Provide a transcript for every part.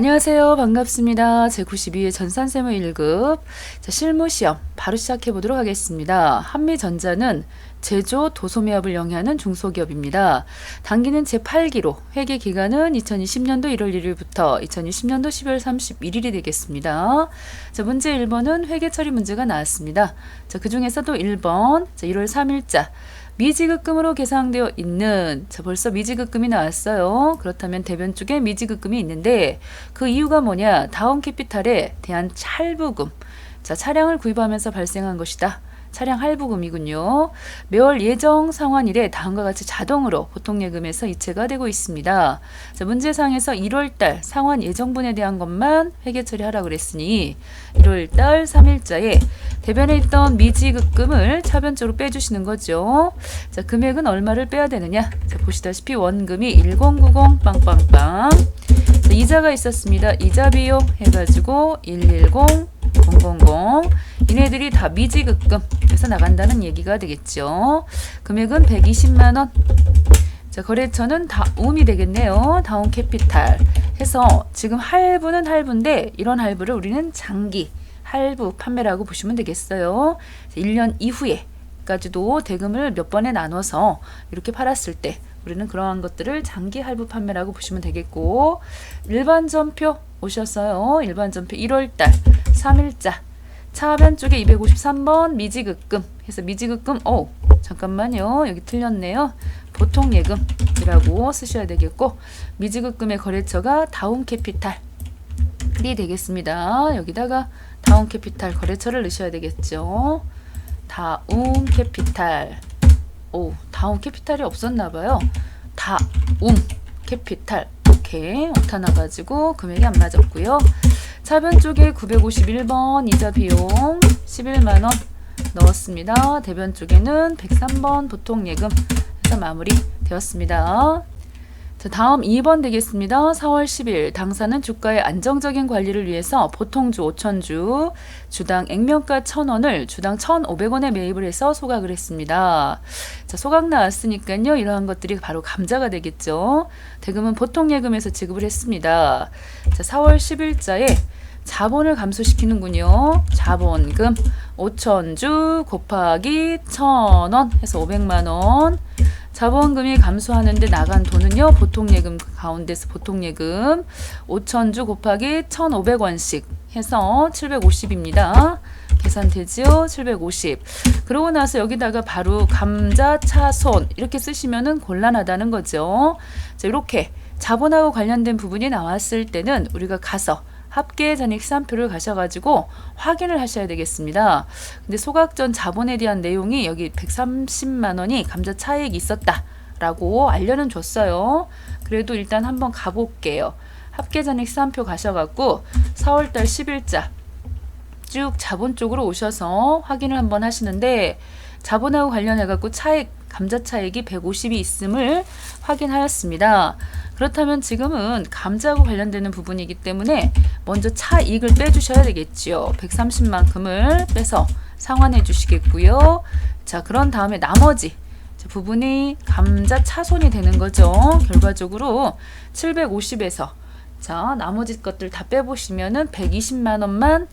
안녕하세요. 반갑습니다. 제92회 전산세무 1급 실무시험 바로 시작해 보도록 하겠습니다. 한미전자는 제조, 도소매업을 영위하는 중소기업입니다. 단기는 제8기로 회계 기간은 2020년도 1월 1일부터 2020년도 12월 31일이 되겠습니다. 자, 문제 1번은 회계 처리 문제가 나왔습니다. 자, 그 중에서도 1번 1월 3일자 미지급금으로 계상되어 있는, 자, 벌써 미지급금이 나왔어요. 그렇다면 대변 쪽에 미지급금이 있는데 그 이유가 뭐냐? 다운캐피탈에 대한 할부금, 자, 차량을 구입하면서 발생한 것이다. 차량 할부금이군요. 매월 예정 상환일에 다음과 같이 자동으로 보통예금에서 이체가 되고 있습니다. 자, 문제상에서 1월달 상환 예정분에 대한 것만 회계 처리하라고 그랬으니 1월달 3일자에 대변에 있던 미지급금을 차변적으로 빼주시는 거죠. 자, 금액은 얼마를 빼야 되느냐? 자, 보시다시피 원금이 1090 빵빵빵. 자, 이자가 있었습니다. 이자 비용 해가지고 110 000. 이네들이 다 미지급금에서 나간다는 얘기가 되겠죠. 금액은 120만원. 자, 거래처는 다움이 되겠네요. 다운캐피탈 해서 지금 할부는 할부인데 이런 할부를 우리는 장기 할부 판매라고 보시면 되겠어요. 1년 이후에까지도 대금을 몇 번에 나눠서 이렇게 팔았을 때 우리는 그러한 것들을 장기 할부 판매라고 보시면 되겠고, 일반 전표 오셨어요. 일반 전표 1월달 3일자 차변 쪽에 253번 미지급금 해서 미지급금, 잠깐만요. 여기 틀렸네요. 보통예금이라고 쓰셔야 되겠고, 미지급금의 거래처가 다운캐피탈이 되겠습니다. 여기다가 다운캐피탈 거래처를 넣으셔야 되겠죠. 다운캐피탈. 다운캐피탈이 없었나봐요. 다운캐피탈. 오케이. 오타 나가지고 금액이 안 맞았고요. 차변 쪽에 951번 이자 비용 11만원 넣었습니다. 대변 쪽에는 103번 보통예금 해서 마무리 되었습니다. 자, 다음 2번 되겠습니다. 4월 10일 당사는 주가의 안정적인 관리를 위해서 보통주 5천주, 주당 액면가 1,000원을 주당 1,500원에 매입을 해서 소각을 했습니다. 자, 소각 나왔으니까요. 이러한 것들이 바로 감자가 되겠죠. 대금은 보통예금에서 지급을 했습니다. 자, 4월 10일자에 자본을 감소시키는군요. 자본금 5천주 곱하기 1,000원 해서 500만원. 자본금이 감소하는데 나간 돈은요. 보통예금 가운데서 보통예금 5천주 곱하기 1,500원씩 해서 750입니다. 계산되지요? 750. 그러고 나서 여기다가 바로 감자, 차, 손 이렇게 쓰시면은 곤란하다는 거죠. 자, 이렇게 자본하고 관련된 부분이 나왔을 때는 우리가 가서 합계잔액 시산표를 가셔가지고 확인을 하셔야 되겠습니다. 근데 소각전 자본에 대한 내용이 여기 130만원이 감자 차익이 있었다라고 알려는 줬어요. 그래도 일단 한번 가볼게요. 합계잔액 시산표 가셔갖고 4월달 10일자 쭉 자본 쪽으로 오셔서 확인을 한번 하시는데 자본하고 관련해갖고 차익, 감자 차익이 150이 있음을 확인하였습니다. 그렇다면 지금은 감자하고 관련되는 부분이기 때문에 먼저 차익을 빼주셔야 되겠죠. 130만큼을 빼서 상환해 주시겠고요. 자, 그런 다음에 나머지 부분이 감자 차손이 되는 거죠. 결과적으로 750에서 자, 나머지 것들 다 빼보시면은 120만원만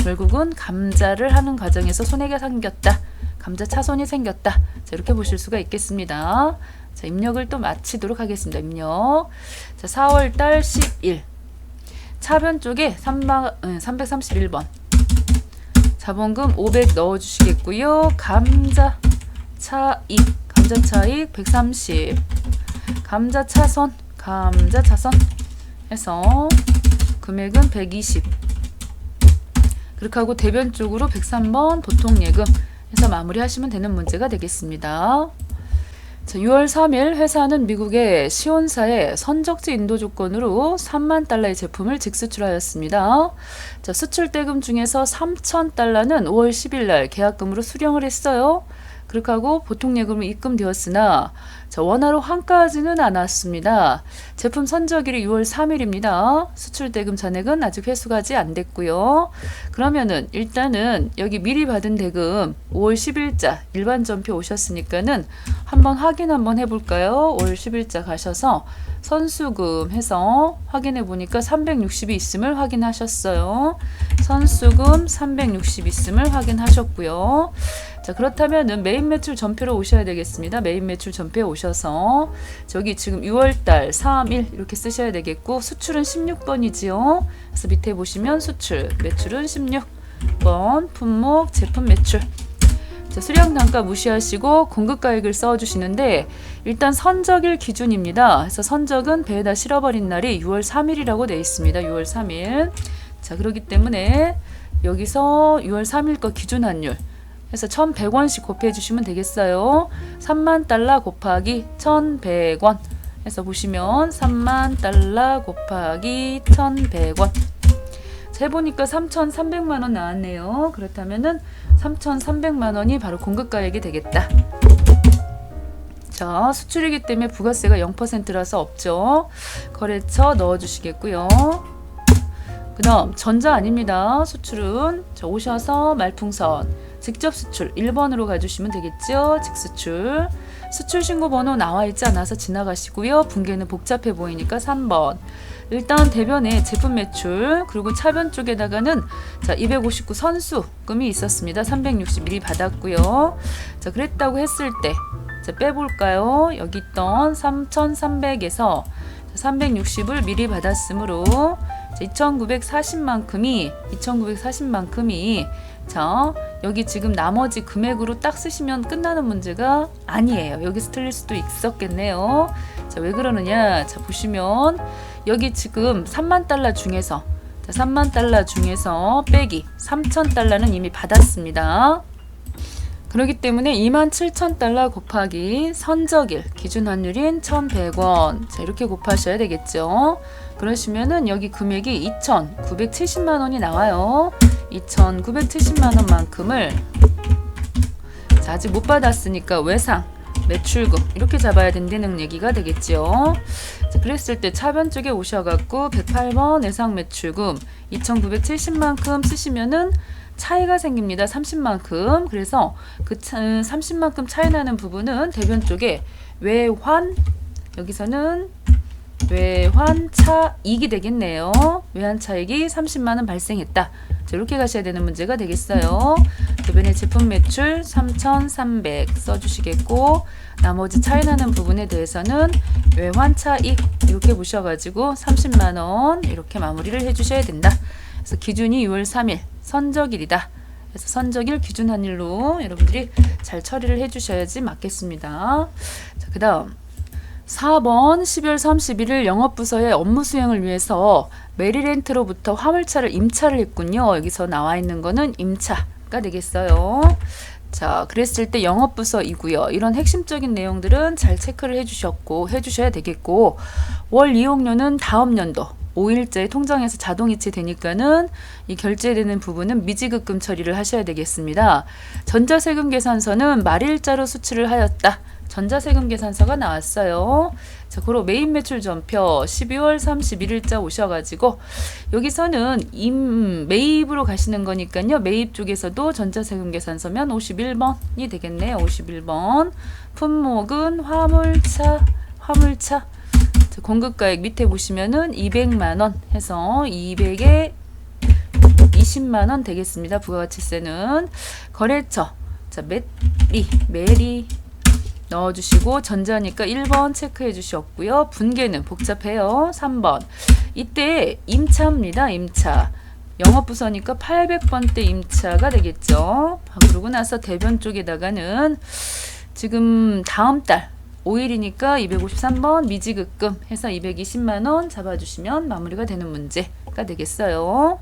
결국은 감자를 하는 과정에서 손해가 생겼다. 감자 차손이 생겼다. 자, 이렇게 보실 수가 있겠습니다. 자, 입력을 또 마치도록 하겠습니다. 입력. 자, 4월달 10일 차변 쪽에 331번 자본금 500 넣어주시겠고요. 감자 차익 130 감자 차손 해서 금액은 120 그렇게 하고 대변 쪽으로 103번 보통예금 해서 마무리하시면 되는 문제가 되겠습니다. 자, 6월 3일 회사는 미국의 시온사에 선적지 인도 조건으로 3만 달러의 제품을 직수출하였습니다. 자, 수출 대금 중에서 3,000달러는 5월 10일 날 계약금으로 수령을 했어요. 그렇게 하고 보통 예금은 입금되었으나 자, 원화로 환가하지는 않았습니다. 제품 선적일이 6월 3일입니다. 수출 대금 잔액은 아직 회수가지 안 됐고요. 그러면은 일단은 여기 미리 받은 대금 5월 10일자 일반 전표 오셨으니까는 한번 확인 한번 해볼까요? 5월 10일자 가셔서 선수금 해서 확인해 보니까 360이 있음을 확인하셨어요. 선수금 360 있음을 확인하셨고요. 자, 그렇다면은 메인 매출 전표로 오셔야 되겠습니다. 메인 매출 전표에 오셔서 저기 지금 6월달 3일 이렇게 쓰셔야 되겠고 수출은 16번이지요. 그래서 밑에 보시면 수출, 매출은 16번, 품목, 제품 매출. 자, 수량 단가 무시하시고 공급가액을 써주시는데 일단 선적일 기준입니다. 그래서 선적은 배에다 실어버린 날이 6월 3일이라고 되어 있습니다. 6월 3일. 자, 그렇기 때문에 여기서 6월 3일 거 기준 환율 해서 1,100원씩 곱해 주시면 되겠어요. 3만 달러 곱하기 1,100원 해서 보시면 3만 달러 곱하기 1,100원. 자, 해보니까 3,300만 원 나왔네요. 그렇다면은 3,300만 원이 바로 공급가액이 되겠다. 자, 수출이기 때문에 부가세가 0%라서 없죠. 거래처 넣어주시겠고요. 그 다음 전자 아닙니다. 수출은 자, 오셔서 말풍선 직접 수출 1번으로 가주시면 되겠죠. 직수출. 수출 신고 번호 나와 있지 않아서 지나가시고요. 분계는 복잡해 보이니까 3번. 일단 대변에 제품 매출 그리고 차변 쪽에다가는 자 259 선수금이 있었습니다. 360 미리 받았고요. 자, 그랬다고 했을 때 자, 빼볼까요? 여기 있던 3,300에서 360을 미리 받았으므로 2,940만큼이 자, 여기 지금 나머지 금액으로 딱 쓰시면 끝나는 문제가 아니에요. 여기서 틀릴 수도 있었겠네요. 자, 왜 그러느냐? 자, 보시면 여기 지금 3만 달러 중에서 자, 3만 달러 중에서 빼기 3천 달러는 이미 받았습니다. 그렇기 때문에 27,000달러 곱하기 선적일 기준 환율인 1,100원. 자, 이렇게 곱하셔야 되겠죠. 그러시면은 여기 금액이 2,970만 원이 나와요. 2,970만 원만큼을 자, 아직 못 받았으니까 외상, 매출금 이렇게 잡아야 된다는 얘기가 되겠죠. 자, 그랬을 때 차변 쪽에 오셔갖고 108번 외상 매출금 2,970만큼 쓰시면은 차이가 생깁니다. 30만큼. 그래서 그 30만큼 차이 나는 부분은 대변 쪽에 외환, 여기서는 외환 차익이 되겠네요. 외환 차익이 30만원 발생했다. 자, 이렇게 가셔야 되는 문제가 되겠어요. 대변의 제품 매출 3,300 써주시겠고 나머지 차이 나는 부분에 대해서는 외환 차익 이렇게 보셔가지고 30만원 이렇게 마무리를 해주셔야 된다. 그래서 기준이 6월 3일 선적일이다. 그래서 선적일 기준 환율로 여러분들이 잘 처리를 해주셔야지 맞겠습니다. 자, 그 다음 4번 12월 31일 영업부서의 업무 수행을 위해서 메리랜트로부터 화물차를 임차를 했군요. 여기서 나와 있는 거는 임차가 되겠어요. 자, 그랬을 때 영업부서이고요. 이런 핵심적인 내용들은 잘 체크를 해주셔야 되겠고 월 이용료는 다음 연도 5일자에 통장에서 자동 이체되니까는 이 결제되는 부분은 미지급금 처리를 하셔야 되겠습니다. 전자세금 계산서는 말일자로 수출을 하였다. 전자세금 계산서가 나왔어요. 자, 그리고 메인 매출 전표 12월 31일자 오셔가지고 여기서는 매입으로 가시는 거니까요. 매입 쪽에서도 전자세금 계산서면 51번이 되겠네요. 51번. 품목은 화물차. 공급가액 밑에 보시면은 200만원 해서 200에 20만원 되겠습니다. 부가가치세는. 거래처. 자, 메리 넣어주시고 전자니까 1번 체크해 주셨고요. 분계는 복잡해요. 3번. 이때 임차입니다. 임차. 영업부서니까 800번대 임차가 되겠죠. 그러고 나서 대변 쪽에다가는 지금 다음 달 5일이니까 253번 미지급금 해서 220만원 잡아주시면 마무리가 되는 문제가 되겠어요.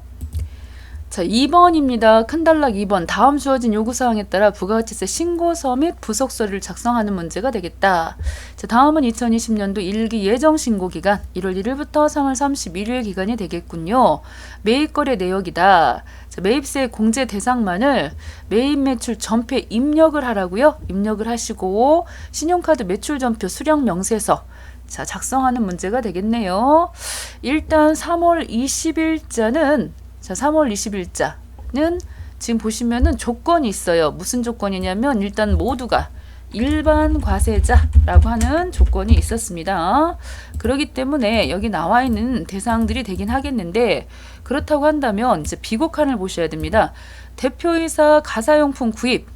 자, 2번입니다. 큰 단락 2번. 다음 주어진 요구사항에 따라 부가가치세 신고서 및 부속서류를 작성하는 문제가 되겠다. 자, 다음은 2020년도 1기 예정신고기간 1월 1일부터 3월 31일 기간이 되겠군요. 매입거래 내역이다. 자, 매입세 공제 대상만을 매입 매출 전표에 입력을 하라고요. 입력을 하시고 신용카드 매출 전표 수령 명세서 자, 작성하는 문제가 되겠네요. 일단 3월 20일자는 자, 3월 20일자는 지금 보시면은 조건이 있어요. 무슨 조건이냐면 일단 모두가 일반 과세자라고 하는 조건이 있었습니다. 그렇기 때문에 여기 나와 있는 대상들이 되긴 하겠는데 그렇다고 한다면 이제 비곡한을 보셔야 됩니다. 대표이사 가사용품 구입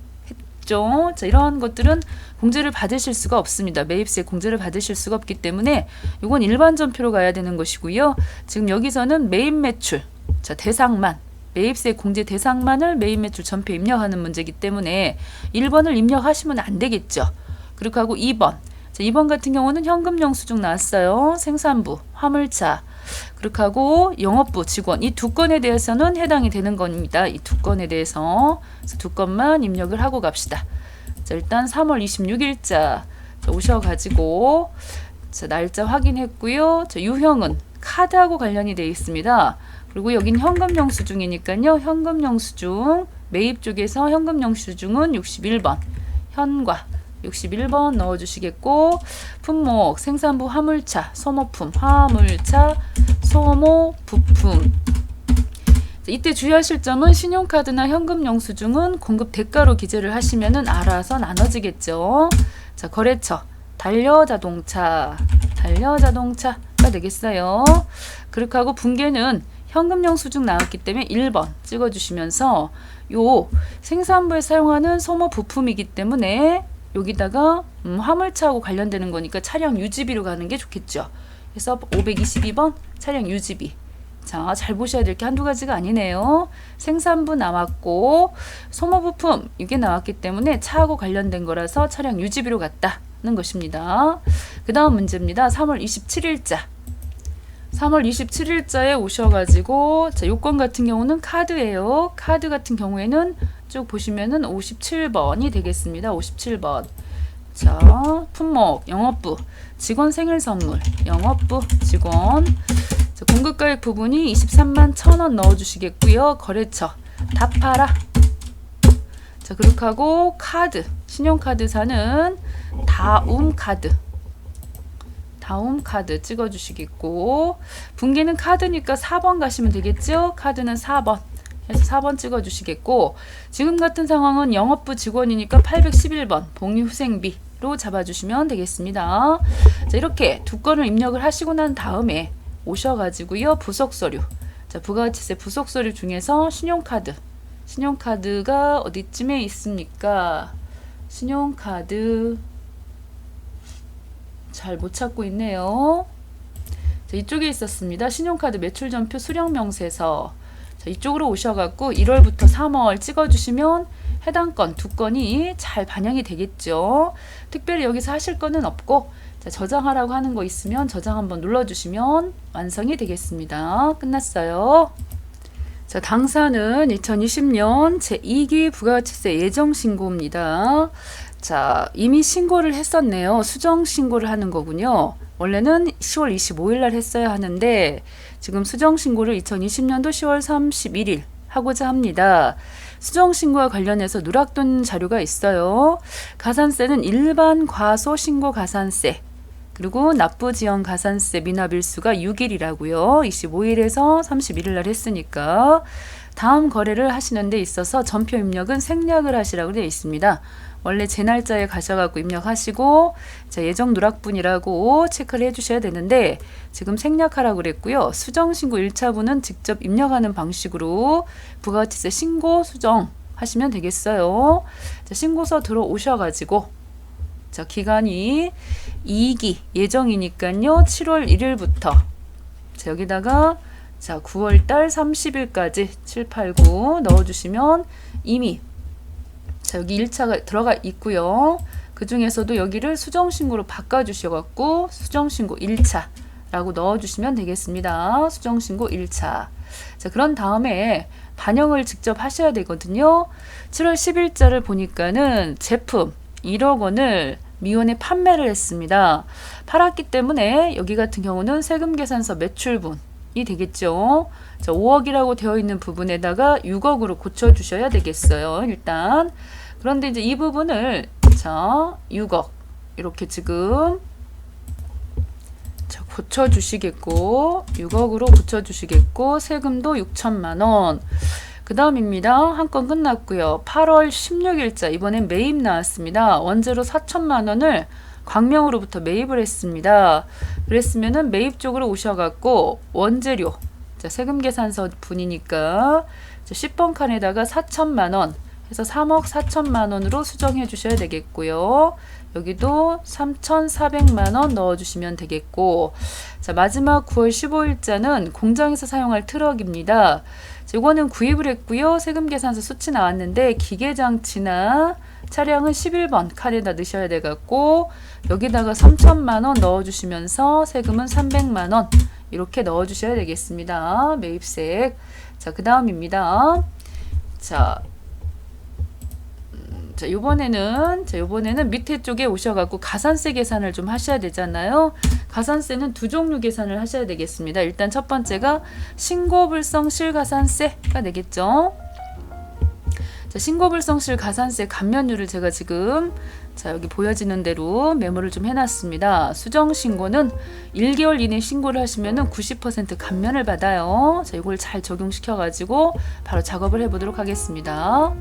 했죠. 자, 이러한 것들은 공제를 받으실 수가 없습니다. 매입세 공제를 받으실 수가 없기 때문에 이건 일반 전표로 가야 되는 것이고요. 지금 여기서는 매입 매출 자, 대상만 매입세 공제 대상만을 매입 매출 전표에 입력하는 문제이기 때문에 1번을 입력하시면 안 되겠죠. 그렇게 하고 2번. 자, 2번 같은 경우는 현금 영수증 나왔어요. 생산부, 화물차. 그렇게 하고 영업부 직원 이 두 건에 대해서는 해당이 되는 겁니다. 이 두 건에 대해서 그래서 두 건만 입력을 하고 갑시다. 자, 일단 3월 26일자 오셔가지고 자, 날짜 확인했고요. 자, 유형은 카드하고 관련이 되어 있습니다. 그리고 여긴 현금 영수증이니까요. 현금 영수증 매입 쪽에서 현금 영수증은 61번 현과 61번 넣어주시겠고 품목 생산부 화물차 소모품 화물차 소모 부품 이때 주의하실 점은 신용카드나 현금 영수증은 공급 대가로 기재를 하시면은 알아서 나눠지겠죠. 자, 거래처 달려자동차가 되겠어요. 그렇게 하고 분계는 현금 영수증 나왔기 때문에 1번 찍어주시면서 요 생산부에 사용하는 소모 부품이기 때문에 여기다가 화물차하고 관련되는 거니까 차량 유지비로 가는 게 좋겠죠. 그래서 522번 차량 유지비. 자, 잘 보셔야 될 게 한두 가지가 아니네요. 생산부 나왔고 소모 부품 이게 나왔기 때문에 차하고 관련된 거라서 차량 유지비로 갔다는 것입니다. 그 다음 문제입니다. 3월 27일자. 3월 27일자에 오셔가지고 자, 요건 같은 경우는 카드예요. 카드 같은 경우에는 쭉 보시면은 57번이 되겠습니다. 57번. 자, 품목 영업부 직원 생일 선물 영업부 직원 자, 공급가액 부분이 23만 1,000원 넣어주시겠고요. 거래처 다 팔아. 자, 그렇게 하고 카드 신용카드사는 다음 카드 찍어주시겠고 분기는 카드니까 4번 가시면 되겠죠. 카드는 4번 해서 4번 찍어주시겠고 지금 같은 상황은 영업부 직원이니까 811번 복리후생비로 잡아주시면 되겠습니다. 자, 이렇게 두 건을 입력을 하시고 난 다음에 오셔가지고요. 부속서류 자, 부가가치세 부속서류 중에서 신용카드가 어디쯤에 있습니까? 신용카드 잘 못 찾고 있네요. 자, 이쪽에 있었습니다. 신용카드 매출전표 수령명세서 자, 이쪽으로 오셔갖고 1월부터 3월 찍어주시면 해당 건 두 건이 잘 반영이 되겠죠. 특별히 여기서 하실 거는 없고 자, 저장하라고 하는 거 있으면 저장 한번 눌러주시면 완성이 되겠습니다. 끝났어요. 자, 당사는 2020년 제2기 부가가치세 예정신고입니다. 자, 이미 신고를 했었네요. 수정 신고를 하는 거군요. 원래는 10월 25일 날 했어야 하는데 지금 수정 신고를 2020년도 10월 31일 하고자 합니다. 수정 신고와 관련해서 누락된 자료가 있어요. 가산세는 일반 과소 신고 가산세 그리고 납부지연 가산세 미납일수가 6일이라고요. 25일에서 31일 날 했으니까 다음 거래를 하시는 데 있어서 전표 입력은 생략을 하시라고 되어 있습니다. 원래 제 날짜에 가셔갖고 입력하시고 자, 예정 누락분이라고 체크를 해주셔야 되는데 지금 생략하라고 그랬고요. 수정신고 1차분은 직접 입력하는 방식으로 부가가치세 신고 수정 하시면 되겠어요. 자, 신고서 들어오셔가지고 자, 기간이 2기 예정이니까요. 7월 1일부터 자, 여기다가 자, 9월달 30일까지 7, 8, 9 넣어주시면 이미 자, 여기 1차가 들어가 있고요. 그 중에서도 여기를 수정신고로 바꿔주셔갖고 수정신고 1차라고 넣어주시면 되겠습니다. 수정신고 1차. 자, 그런 다음에 반영을 직접 하셔야 되거든요. 7월 10일자를 보니까는 제품 1억 원을 미원에 판매를 했습니다. 팔았기 때문에 여기 같은 경우는 세금 계산서 매출분이 되겠죠. 자, 5억이라고 되어 있는 부분에다가 6억으로 고쳐주셔야 되겠어요. 일단. 그런데 이제 이 부분을 자 6억 이렇게 지금 자, 고쳐주시겠고 6억으로 고쳐주시겠고 세금도 6천만 원. 그 다음입니다. 한 건 끝났고요. 8월 16일자 이번엔 매입 나왔습니다. 원재료 4천만 원을 광명으로부터 매입을 했습니다. 그랬으면은 매입 쪽으로 오셔갖고 원재료 자, 세금 계산서 분이니까 10번 칸에다가 4천만 원 해서 3억 4천만 원으로 수정해 주셔야 되겠고요. 여기도 3,400만 원 넣어주시면 되겠고, 자 마지막 9월 15일자는 공장에서 사용할 트럭입니다. 이거는 구입을 했고요. 세금 계산서 수치 나왔는데 기계장치나 차량은 11번 칸에다 넣으셔야 되겠고, 여기다가 3천만 원 넣어주시면서 세금은 300만 원 이렇게 넣어주셔야 되겠습니다. 매입세액. 자, 그 다음입니다. 자, 요번에는 밑에 쪽에 오셔갖고 가산세 계산을 좀 하셔야 되잖아요. 가산세는 두 종류 계산을 하셔야 되겠습니다. 일단 첫 번째가 신고불성 실가산세가 되겠죠. 자, 신고불성 실가산세 감면율을 제가 지금 자 여기 보여지는 대로 메모를 좀 해놨습니다. 수정신고는 1개월 이내 신고를 하시면은 90% 감면을 받아요. 자, 이걸 잘 적용시켜가지고 바로 작업을 해보도록 하겠습니다.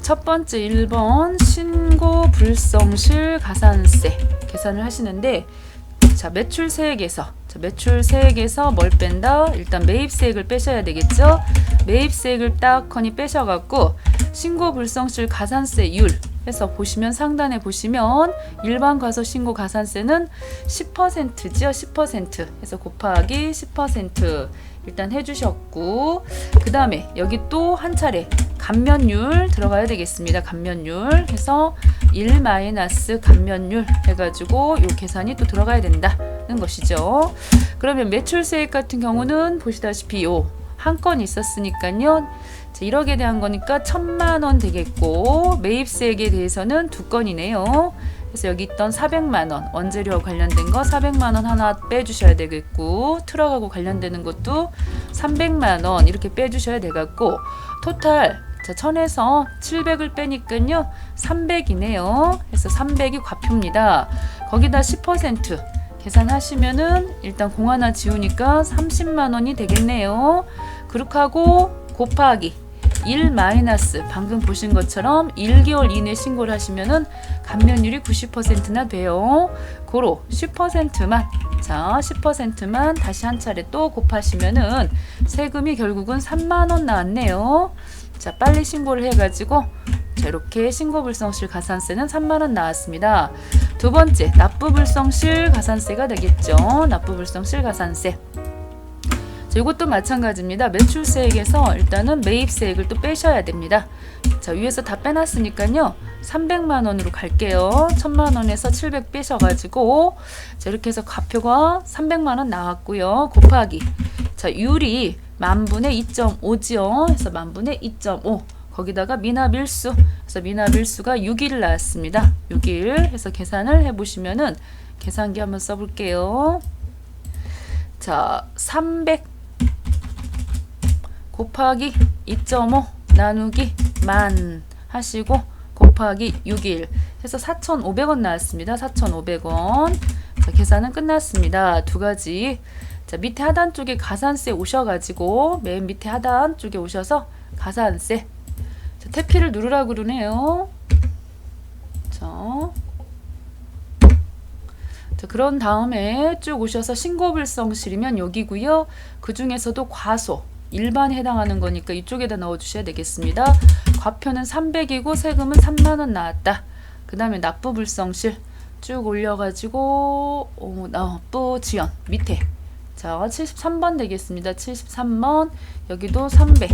첫 번째 1번 신고 불성실 가산세 계산을 하시는데 자 매출세액에서 뭘 뺀다? 일단 매입세액을 빼셔야 되겠죠. 매입세액을 딱하니 빼셔갖고 신고 불성실 가산세율 해서 보시면 상단에 보시면 일반 과소신고 가산세는 10%죠. 10% 해서 곱하기 10% 일단 해주셨고, 그 다음에 여기 또 한 차례 감면율 들어가야 되겠습니다. 감면율 해서 1 마이너스 감면율 해가지고 요 계산이 또 들어가야 된다는 것이죠. 그러면 매출세액 같은 경우는 보시다시피 요 한 건 있었으니까요. 1억에 대한 거니까 1,000만 원 되겠고, 매입세액에 대해서는 두 건이네요. 그래서 여기 있던 400만 원 원재료 관련된 거 400만 원 하나 빼주셔야 되겠고, 트럭하고 관련되는 것도 300만 원 이렇게 빼주셔야 되겠고, 토탈 자 1000에서 700을 빼니까요 300이네요. 그래서 300이 과표입니다. 거기다 10% 계산하시면은 일단 공 하나 지우니까 30만 원이 되겠네요. 그렇게 하고 곱하기 1 마이너스 방금 보신 것처럼 1개월 이내 신고를 하시면은 감면율이 90%나 돼요. 고로 10%만 자 10%만 다시 한 차례 또 곱하시면은 세금이 결국은 3만 원 나왔네요. 자 빨리 신고를 해가지고 자 이렇게 신고불성실 가산세는 3만 원 나왔습니다. 두 번째 납부불성실 가산세가 되겠죠. 납부불성실 가산세. 이것도 마찬가지입니다. 매출세액에서 일단은 매입세액을 또 빼셔야 됩니다. 자 위에서 다 빼놨으니까요 300만 원으로 갈게요. 1000만 원에서 700 빼셔가지고 자 이렇게 해서 과표가 300만 원 나왔고요. 곱하기 자 율이 만분의 2.5지요. 그래서 만분의 2.5 거기다가 미납일수 그래서 미납일수가 6일 나왔습니다. 6일 해서 계산을 해보시면은 계산기 한번 써볼게요. 자 300 곱하기 2.5 나누기 만 하시고 곱하기 6일 해서 4,500원 나왔습니다. 4,500원. 자, 계산은 끝났습니다. 두 가지. 자, 밑에 하단 쪽에 가산세 오셔가지고 맨 밑에 하단 쪽에 오셔서 가산세. 자, 태피를 누르라고 그러네요. 자, 그런 다음에 쭉 오셔서 신고불성실이면 여기고요. 그 중에서도 과소 일반에 해당하는 거니까 이쪽에다 넣어주셔야 되겠습니다. 과표는 300이고 세금은 3만 원 나왔다. 그 다음에 납부불성실 쭉 올려가지고 납부 지연 밑에 자 73번 되겠습니다. 73번 여기도 300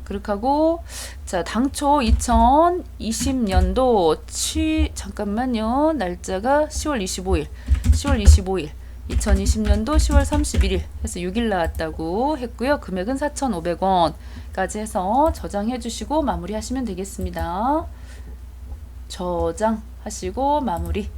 그렇게 하고 자 당초 2020년도 잠깐만요. 날짜가 10월 25일 2020년도 10월 31일 해서 6일 나왔다고 했고요. 금액은 4,500원까지 해서 저장해 주시고 마무리 하시면 되겠습니다. 저장하시고 마무리.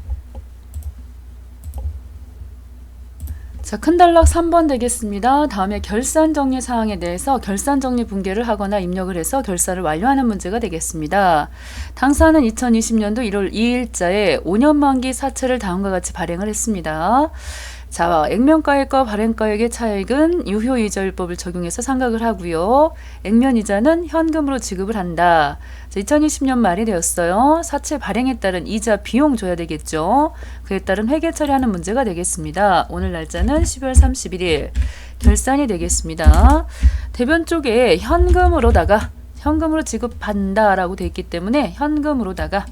자, 큰 단락 3번 되겠습니다. 다음에 결산 정리 사항에 대해서 결산 정리 붕괴를 하거나 입력을 해서 결산을 완료하는 문제가 되겠습니다. 당사는 2020년도 1월 2일자에 5년 만기 사채를 다음과 같이 발행을 했습니다. 자, 액면가액과 발행가액의 차액은 유효이자율법을 적용해서 상각을 하고요. 액면이자는 현금으로 지급을 한다. 자, 2020년 말이 되었어요. 사채 발행에 따른 이자 비용 줘야 되겠죠. 그에 따른 회계 처리하는 문제가 되겠습니다. 오늘 날짜는 12월 31일 결산이 되겠습니다. 대변 쪽에 현금으로 지급한다 라고 되어 있기 때문에 현금으로다가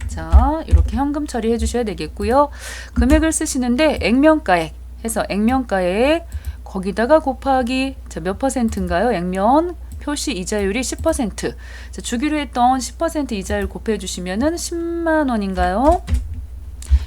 자, 이렇게 현금 처리해 주셔야 되겠고요. 금액을 쓰시는데 액면가액 해서 액면가액 거기다가 곱하기 자, 몇 퍼센트인가요? 액면 표시 이자율이 10%. 자, 주기로 했던 10% 이자율 곱해 주시면은 10만 원인가요?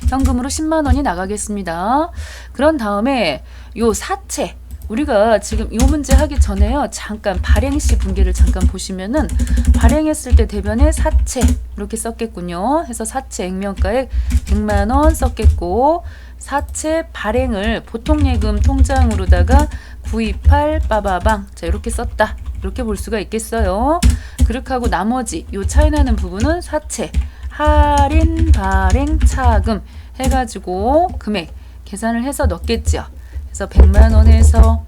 현금으로 10만 원이 나가겠습니다. 그런 다음에 요 사채 우리가 지금 이 문제 하기 전에요. 잠깐 발행시 붕괴를 잠깐 보시면은 발행했을 때 대변에 사채 이렇게 썼겠군요. 해서 사채 액면가액 100만 원 썼겠고 사채 발행을 보통예금 통장으로다가 928 빠바방 자 이렇게 썼다. 이렇게 볼 수가 있겠어요. 그렇게 하고 나머지 요 차이 나는 부분은 사채 할인 발행 차금 해가지고 금액 계산을 해서 넣겠죠. 그래서 100만 원에서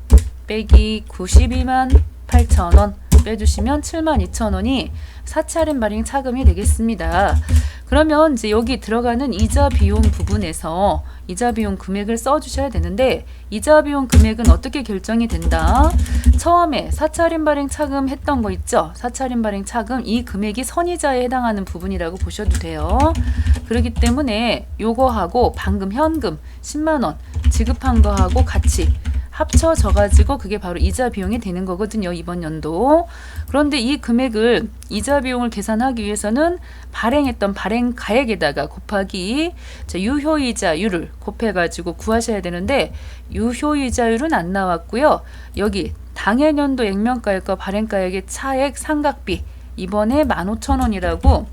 빼기 92만 8천 원 빼주시면 7만 2천 원이 사채 할인 발행 차금이 되겠습니다. 그러면 이제 여기 들어가는 이자 비용 부분에서 이자 비용 금액을 써주셔야 되는데 이자 비용 금액은 어떻게 결정이 된다? 처음에 사채 할인 발행 차금 했던 거 있죠? 사채 할인 발행 차금 이 금액이 선이자에 해당하는 부분이라고 보셔도 돼요. 그렇기 때문에 요거하고 방금 현금 10만 원 지급한 거하고 같이 합쳐져 가지고 그게 바로 이자 비용이 되는 거거든요. 이번 연도. 그런데 이 금액을 이자 비용을 계산하기 위해서는 발행했던 발행 가액에다가 곱하기 유효이자율을 곱해 가지고 구하셔야 되는데 유효이자율은 안 나왔고요. 여기 당해년도 액면가액과 발행가액의 차액 상각비 이번에 15,000원이라고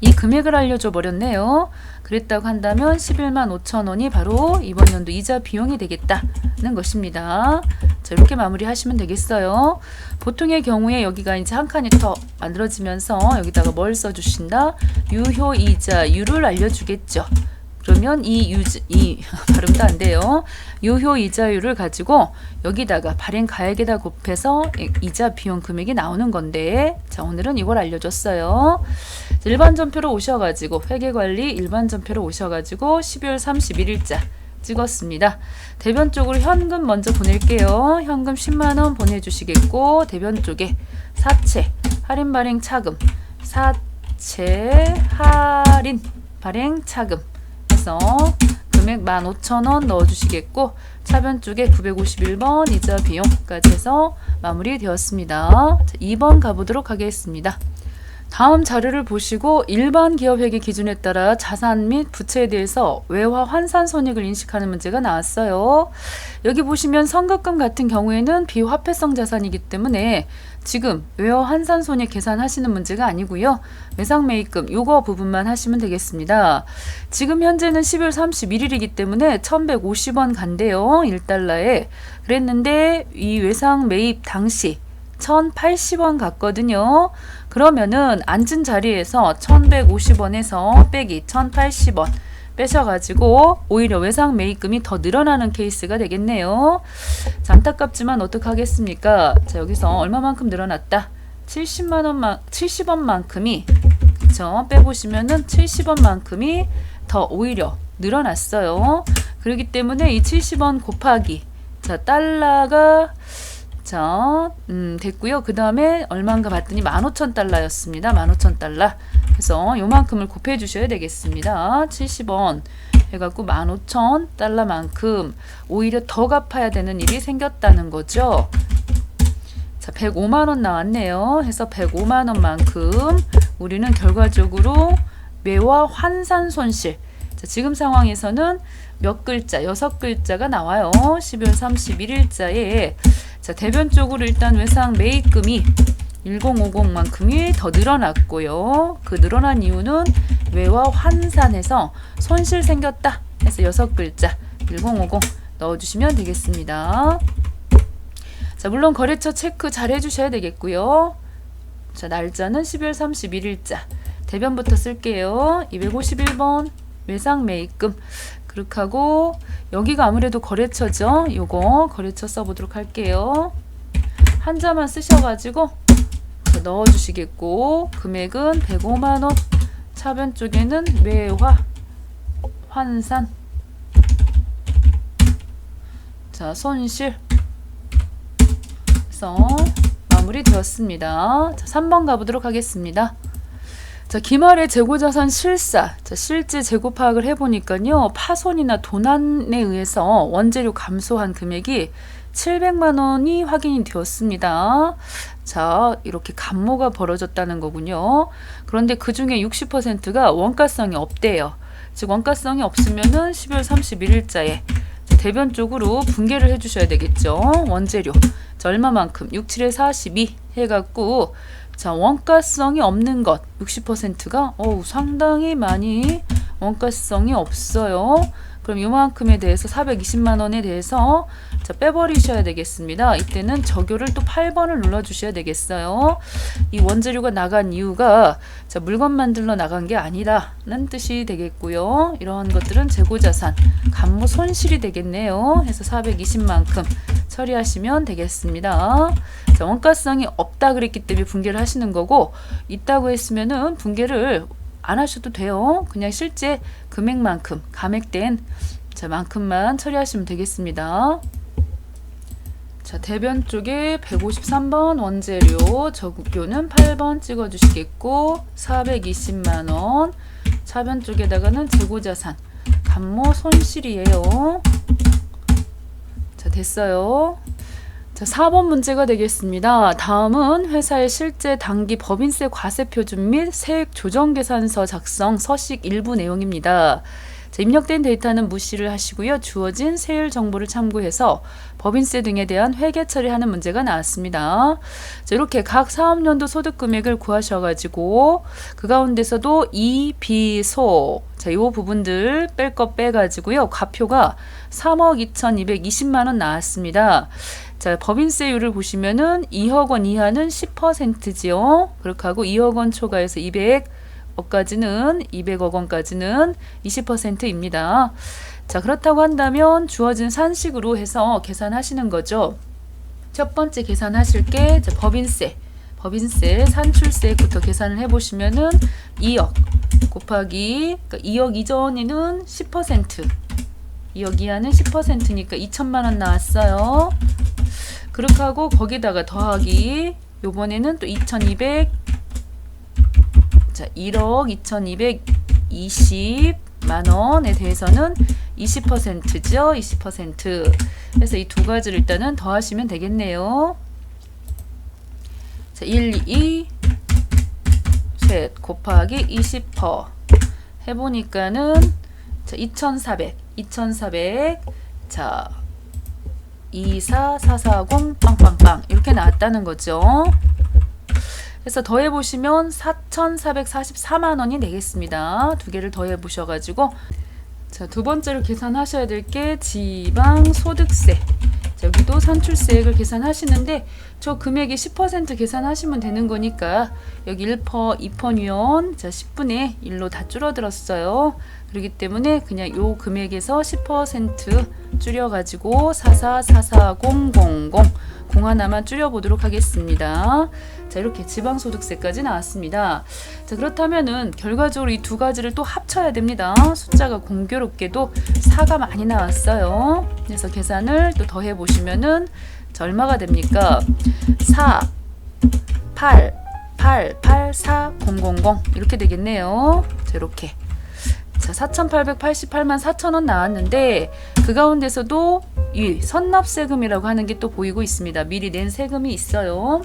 이 금액을 알려줘 버렸네요. 그랬다고 한다면 11만 5천 원이 바로 이번 연도 이자 비용이 되겠다는 것입니다. 자, 이렇게 마무리하시면 되겠어요. 보통의 경우에 여기가 이제 한 칸이 더 만들어지면서 여기다가 뭘 써주신다? 유효이자율을 알려주겠죠. 그러면 이 발음도 안 돼요. 유효이자율을 가지고 여기다가 발행 가액에다 곱해서 이자 비용 금액이 나오는 건데 자 오늘은 이걸 알려줬어요. 일반 전표로 오셔가지고 회계관리 일반 전표로 오셔가지고 12월 31일자 찍었습니다. 대변 쪽으로 현금 먼저 보낼게요. 현금 10만원 보내주시겠고 대변 쪽에 사채 할인 발행 차금 사채 할인 발행 차금 해서 금액 15,000원 넣어주시겠고 차변 쪽에 951번 이자 비용까지 해서 마무리되었습니다. 2번 가보도록 하겠습니다. 다음 자료를 보시고 일반 기업회계 기준에 따라 자산 및 부채에 대해서 외화 환산 손익을 인식하는 문제가 나왔어요. 여기 보시면 선급금 같은 경우에는 비화폐성 자산이기 때문에 지금 외화 환산 손익 계산하시는 문제가 아니고요. 외상 매입금 요거 부분만 하시면 되겠습니다. 지금 현재는 12월 31일이기 때문에 1150원 간대요. 1달러에. 그랬는데 이 외상 매입 당시 1080원 갔거든요. 그러면은 앉은 자리에서 1150원에서 빼기 1080원 빼셔가지고 오히려 외상 매입금이 더 늘어나는 케이스가 되겠네요. 자, 안타깝지만 어떡하겠습니까? 자, 여기서 얼마만큼 늘어났다? 70원만큼이 그쵸? 빼보시면은 70원만큼이 더 오히려 늘어났어요. 그렇기 때문에 이 70원 곱하기 자 달러가 자, 됐고요. 그 다음에 얼마인가 봤더니 15,000달러였습니다. 15,000달러. 그래서 요만큼을 곱해 주셔야 되겠습니다. 70원 해갖고 15,000달러만큼 오히려 더 갚아야 되는 일이 생겼다는 거죠. 자, 105만원 나왔네요. 해서 105만원만큼 우리는 결과적으로 외화 환산 손실 자, 지금 상황에서는 몇 글자? 6글자가 나와요. 12월 31일자에 자, 대변 쪽으로 일단 외상 매입금이 1050만큼이 더 늘어났고요. 그 늘어난 이유는 외화 환산해서 손실 생겼다 해서 6글자 1050 넣어주시면 되겠습니다. 자, 물론 거래처 체크 잘 해주셔야 되겠고요. 자, 날짜는 12월 31일자 대변부터 쓸게요. 251번 외상 매입금 그렇게 하고 여기가 아무래도 거래처죠. 요거 거래처 써보도록 할게요. 한자만 쓰셔가지고 넣어주시겠고 금액은 105만원 차변 쪽에는 외화 환산 자 손실 그래서 마무리 되었습니다. 자, 3번 가보도록 하겠습니다. 자, 기말의 재고자산 실사 자, 실제 재고 파악을 해보니까요 파손이나 도난에 의해서 원재료 감소한 금액이 700만원이 확인이 되었습니다. 자, 이렇게 감모가 벌어졌다는 거군요. 그런데 그 중에 60%가 원가성이 없대요. 즉 원가성이 없으면은 12월 31일자에 대변 쪽으로 분개를 해주셔야 되겠죠. 원재료 자, 얼마만큼 67에 42 해갖고 자, 원가성이 없는 것 60%가 상당히 많이 원가성이 없어요. 그럼 요만큼에 대해서 420만원에 대해서 자, 빼버리셔야 되겠습니다. 이때는 적요를 또 8번을 눌러주셔야 되겠어요. 이 원재료가 나간 이유가 자, 물건 만들러 나간 게 아니라는 뜻이 되겠고요. 이러한 것들은 재고자산, 감모 손실이 되겠네요. 해서 420만큼 처리하시면 되겠습니다. 자, 원가성이 없다 그랬기 때문에 분개를 하시는 거고 있다고 했으면은 분개를 안 하셔도 돼요. 그냥 실제 금액만큼 감액된 자, 만큼만 처리하시면 되겠습니다. 자, 대변 쪽에 153번 원재료 적요는 8번 찍어주시겠고 420만원 차변 쪽에다가는 재고자산 감모 손실이에요. 자, 됐어요. 자, 4번 문제가 되겠습니다. 다음은 회사의 실제 당기 법인세 과세 표준 및 세액 조정 계산서 작성 서식 일부 내용입니다. 자, 입력된 데이터는 무시를 하시고요. 주어진 세율 정보를 참고해서 법인세 등에 대한 회계 처리하는 문제가 나왔습니다. 자, 이렇게 각 사업연도 소득 금액을 구하셔가지고 그 가운데서도 이, 비, 소 자, 이 부분들 뺄 거 빼가지고요. 과표가 3억 2,220만원 나왔습니다. 자, 법인세율을 보시면은 2억 원 이하는 10%지요. 그렇게 하고 2억 원 초과해서 200억 원까지는 20%입니다. 자, 그렇다고 한다면 주어진 산식으로 해서 계산하시는 거죠. 첫 번째 계산하실 게 법인세 산출세부터 계산을 해보시면은 2억 곱하기 그러니까 2억 이전에는 10% 2억 이하는 10%니까 2천만 원 나왔어요. 그렇게 하고 거기다가 더하기 요번에는 또 2,200 자, 1억 2,220만 원에 대해서는 20%죠. 20%. 그래서 이 두 가지를 일단은 더하시면 되겠네요. 자, 1, 2, 셋 곱하기 20% 해보니까는 자, 2,400 자, 24440 빵빵빵 이렇게 나왔다는 거죠. 그래서 더해보시면 4,444만 원이 되겠습니다. 두 개를 더해보셔가지고 자, 두 번째로 계산하셔야 될 게 지방소득세 여기도 산출세액을 계산하시는데 저 금액이 10% 계산하시면 되는 거니까 여기 1%, 2%면 자 10분의 1로 다 줄어들었어요. 그렇기 때문에 그냥 요 금액에서 10% 줄여가지고 4444000 공 하나만 줄여보도록 하겠습니다. 자, 이렇게 지방소득세까지 나왔습니다. 자, 그렇다면은 결과적으로 이 두 가지를 또 합쳐야 됩니다. 숫자가 공교롭게도 4가 많이 나왔어요. 그래서 계산을 또 더해 보시면은 자, 얼마가 됩니까? 4 8 8 8 4 000 이렇게 되겠네요. 자, 이렇게 자, 4,888만 4천원 나왔는데 그 가운데서도 이 선납세금이라고 하는 게 또 보이고 있습니다. 미리 낸 세금이 있어요.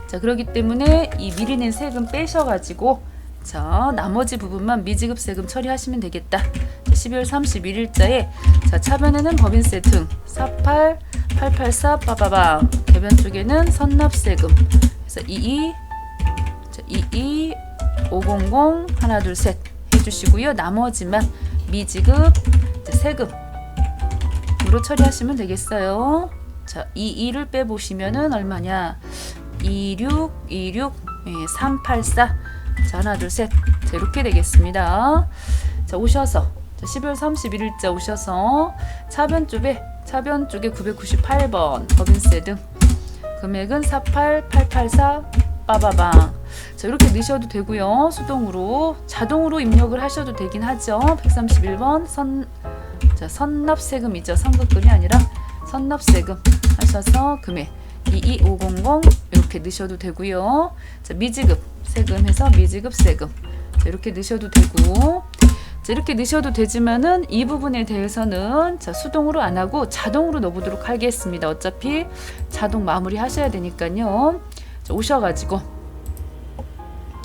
자, 그렇기 때문에 이 미리 낸 세금 빼셔가지고 자, 나머지 부분만 미지급 세금 처리하시면 되겠다. 12월 31일자에 자, 차변에는 법인세 등 48, 884 빠바방, 대변 쪽에는 선납세금 그래서 22, 자, 22, 500 하나 둘 셋 해주시고요. 나머지만 미지급 세금으로 처리하시면 되겠어요. 자, 22를 빼보시면은 얼마냐? 26, 26, 384. 자, 하나, 둘, 셋. 자, 이렇게 되겠습니다. 자, 오셔서, 자, 12월 31일자 오셔서, 차변 쪽에 998번, 법인세 등, 금액은 48, 884, 빠바방. 자, 이렇게 넣으셔도 되고요. 수동으로, 자동으로 입력을 하셔도 되긴 하죠. 131번, 선납세금이죠. 선급금이 아니라 선납세금 하셔서 금액 22500 이렇게 넣으셔도 되고요. 자, 미지급 세금 해서 미지급 세금 자, 이렇게 넣으셔도 되고 자, 이렇게 넣으셔도 되지만은 이 부분에 대해서는 자, 수동으로 안 하고 자동으로 넣어보도록 하겠습니다. 어차피 자동 마무리 하셔야 되니까요. 자, 오셔가지고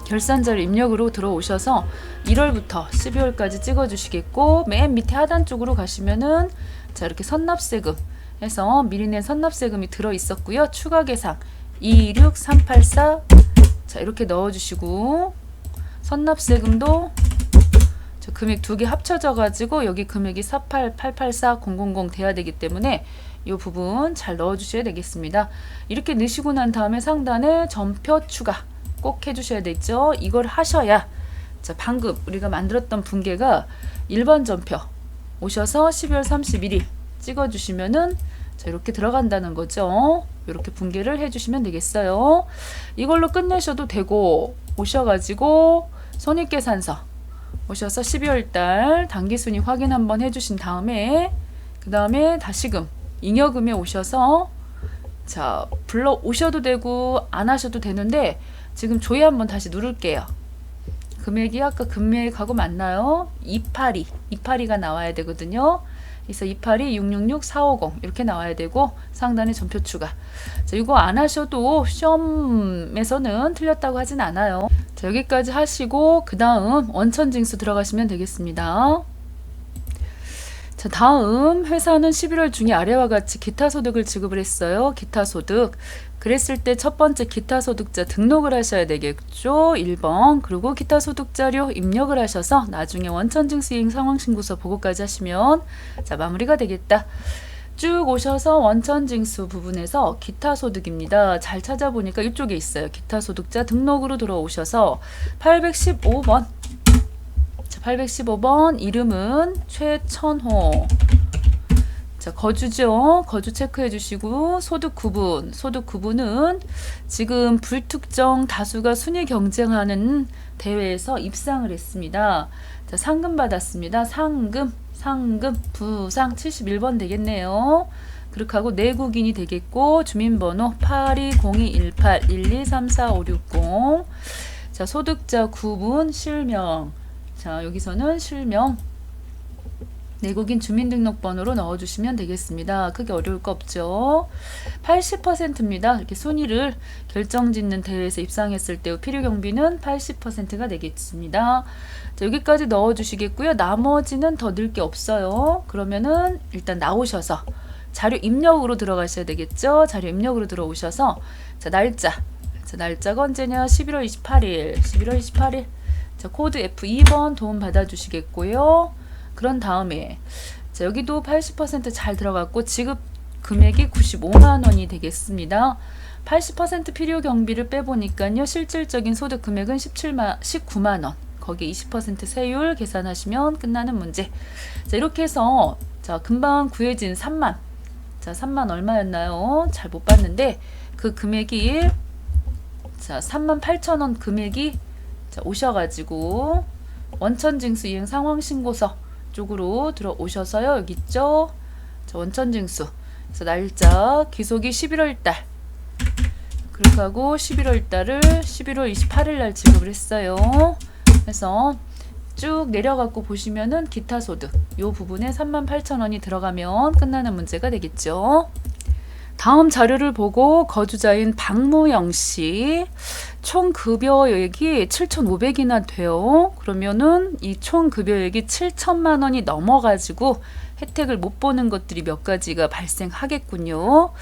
결산자료 입력으로 들어오셔서 1월부터 12월까지 찍어주시겠고 맨 밑에 하단 쪽으로 가시면은 자, 이렇게 선납세금 해서 미리 낸 선납세금이 들어 있었고요. 추가 계상 26384 자, 이렇게 넣어주시고 선납세금도 저 금액 두 개 합쳐져 가지고 여기 금액이 48884,000 돼야 되기 때문에 이 부분 잘 넣어주셔야 되겠습니다. 이렇게 넣으시고 난 다음에 상단에 전표 추가 꼭 해주셔야 되죠. 이걸 하셔야 자, 방금 우리가 만들었던 분계가 일반 전표 오셔서 12월 31일 찍어주시면은 자, 이렇게 들어간다는 거죠. 이렇게 분계를 해주시면 되겠어요. 이걸로 끝내셔도 되고 오셔가지고 손익계산서 오셔서 12월달 당기순위 확인 한번 해주신 다음에 그 다음에 다시금 잉여금에 오셔서 자, 불러 오셔도 되고 안 하셔도 되는데 지금 조회 한번 다시 누를게요. 금액이 아까 금액하고 맞나요? 282가 나와야 되거든요. 그래서 282, 666, 450 이렇게 나와야 되고 상단에 전표 추가. 자, 이거 안 하셔도 시험에서는 틀렸다고 하진 않아요. 자, 여기까지 하시고 그 다음 원천징수 들어가시면 되겠습니다. 자, 다음 회사는 11월 중에 아래와 같이 기타소득을 지급을 했어요. 기타소득. 그랬을 때 첫 번째 기타소득자 등록을 하셔야 되겠죠. 1번. 그리고 기타소득자료 입력을 하셔서 나중에 원천징수이행 상황신고서 보고까지 하시면 자, 마무리가 되겠다. 쭉 오셔서 원천징수 부분에서 기타소득입니다. 잘 찾아보니까 이쪽에 있어요. 기타소득자 등록으로 들어오셔서 815번 815번 이름은 최천호. 자, 거주죠. 거주 체크해 주시고 소득 구분은 지금 불특정 다수가 순위 경쟁하는 대회에서 입상을 했습니다. 자, 상금 받았습니다. 상금 부상 71번 되겠네요. 그렇게 하고 내국인이 되겠고 주민번호 82021812345660. 자, 소득자 구분 실명. 자, 여기서는 실명 내국인 주민등록번호로 넣어주시면 되겠습니다. 크게 어려울 거 없죠. 80%입니다. 이렇게 순위를 결정짓는 대회에서 입상했을 때 필요경비는 80%가 되겠습니다. 자, 여기까지 넣어주시겠고요. 나머지는 더 넣을 게 없어요. 그러면은 일단 나오셔서 자료 입력으로 들어가셔야 되겠죠. 자료 입력으로 들어오셔서 자, 날짜가 언제냐? 11월 28일. 자, 코드 F2번 도움 받아주시겠고요. 그런 다음에 자, 여기도 80% 잘 들어갔고 지급 금액이 95만 원이 되겠습니다. 80% 필요 경비를 빼보니까요. 실질적인 소득 금액은 19만 원. 거기에 20% 세율 계산하시면 끝나는 문제. 자, 이렇게 해서 자, 금방 구해진 3만. 자, 3만 얼마였나요? 잘 못 봤는데 그 금액이 자, 38,000원 금액이 자, 오셔가지고 원천징수 이행 상황신고서 쪽으로 들어오셔서요. 여기 있죠. 자, 원천징수. 그래서 날짜 기속이 11월달. 그렇게 하고 11월달을 11월 28일 날 지급을 했어요. 그래서 쭉 내려갖고 보시면은 기타소득 요 부분에 38,000원이 들어가면 끝나는 문제가 되겠죠. 다음 자료를 보고 거주자인 박무영 씨 총 급여액이 7,500이나 돼요. 그러면은 이 총 급여액이 7천만 원이 넘어가지고 혜택을 못 보는 것들이 몇 가지가 발생하겠군요.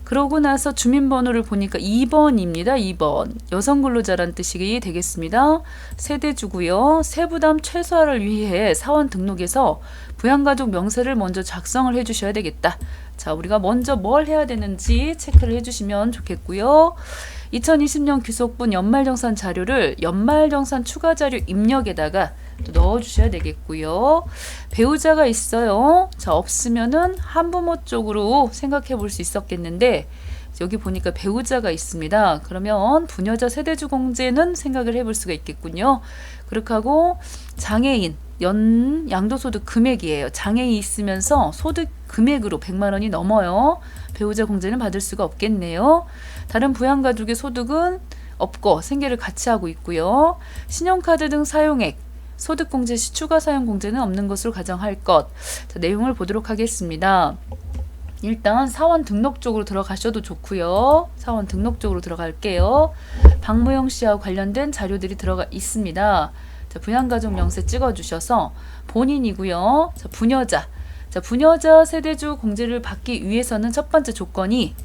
그러고 나서 주민번호를 보니까 2번입니다. 2번. 여성 근로자란 뜻이 되겠습니다. 세대주고요. 세부담 최소화를 위해 사원 등록에서 부양가족 명세를 먼저 작성을 해주셔야 되겠다. 자, 우리가 먼저 뭘 해야 되는지 체크를 해주시면 좋겠고요. 2020년 귀속분 연말정산 자료를 연말정산 추가 자료 입력에다가 또 넣어주셔야 되겠고요. 배우자가 있어요. 자, 없으면은 한부모 쪽으로 생각해 볼 수 있었겠는데 여기 보니까 배우자가 있습니다. 그러면 부녀자 세대주 공제는 생각을 해볼 수가 있겠군요. 그렇게 하고 장애인 양도소득 금액이에요. 장애인이 있으면서 소득 금액으로 100만 원이 넘어요. 배우자 공제는 받을 수가 없겠네요. 다른 부양가족의 소득은 없고 생계를 같이 하고 있고요. 신용카드 등 사용액 소득공제 시 추가 사용 공제는 없는 것으로 가정할 것. 자, 내용을 보도록 하겠습니다. 일단 사원 등록 쪽으로 들어가셔도 좋고요. 사원 등록 쪽으로 들어갈게요. 박무영 씨와 관련된 자료들이 들어가 있습니다. 자, 부양가족 명세 찍어주셔서 본인이고요. 자, 부녀자. 자, 부녀자 세대주 공제를 받기 위해서는 첫 번째 조건이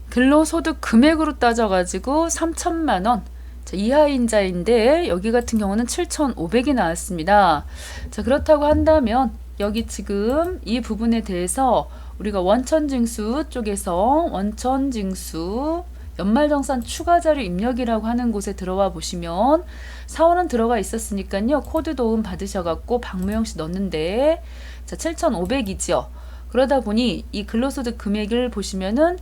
근로소득 금액으로 따져가지고 3천만 원 이하인자인데 여기 같은 경우는 7,500이 나왔습니다. 자, 그렇다고 한다면 여기 지금 이 부분에 대해서 우리가 원천징수 쪽에서 원천징수 연말정산 추가자료 입력이라고 하는 곳에 들어와 보시면 사원은 들어가 있었으니까요. 코드 도움 받으셔갖고 박무영 씨 넣는데 자, 7,500이죠. 그러다 보니 이 근로소득 금액을 보시면은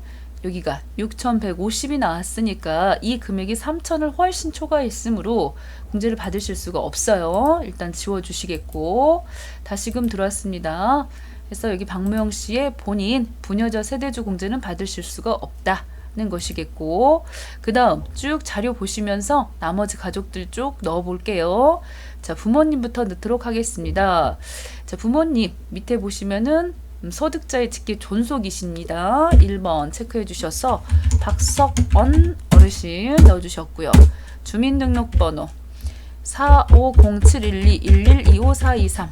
여기가 6,150이 나왔으니까 이 금액이 3,000을 훨씬 초과했으므로 공제를 받으실 수가 없어요. 일단 지워주시겠고 다시금 들어왔습니다. 그래서 여기 박무영 씨의 본인 부녀자 세대주 공제는 받으실 수가 없다는 것이겠고 그 다음 쭉 자료 보시면서 나머지 가족들 쪽 넣어 볼게요. 자, 부모님부터 넣도록 하겠습니다. 자, 부모님 밑에 보시면은 소득자의 직계 존속이십니다. 1번 체크해 주셔서 박석언 어르신 넣어주셨고요. 주민등록번호 45071211254223